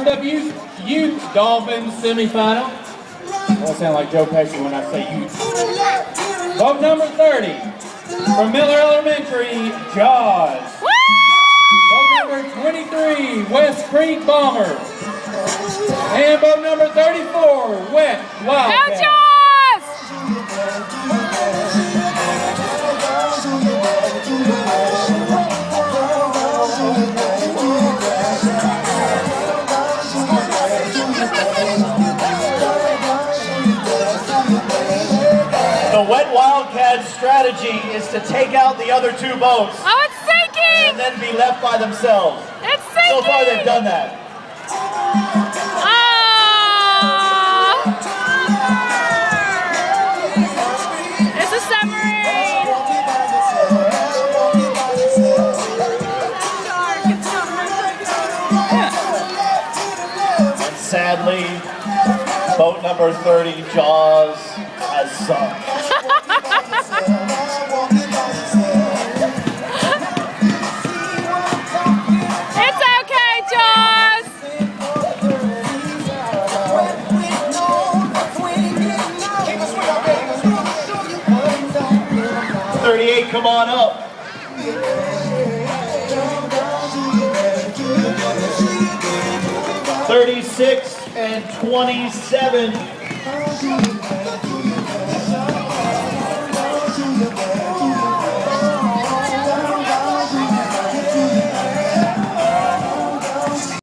Youth Dolphins semifinal. I'll sound like Joe Pesci when I say youth. Vote number 30 from Miller Elementary, Jaws. Vote number 23, West Creek Bombers. And vote number 34, Wet Wildcats. Go Jaws! The Wet Wildcats strategy is to take out the other two boats. Oh, it's sinking! And then be left by themselves. It's sinking! So far they've done that. It's a submarine! And sadly, boat number 30, Jaws, has sunk. It's okay, Jaws! 38, come on up. 36 and 27.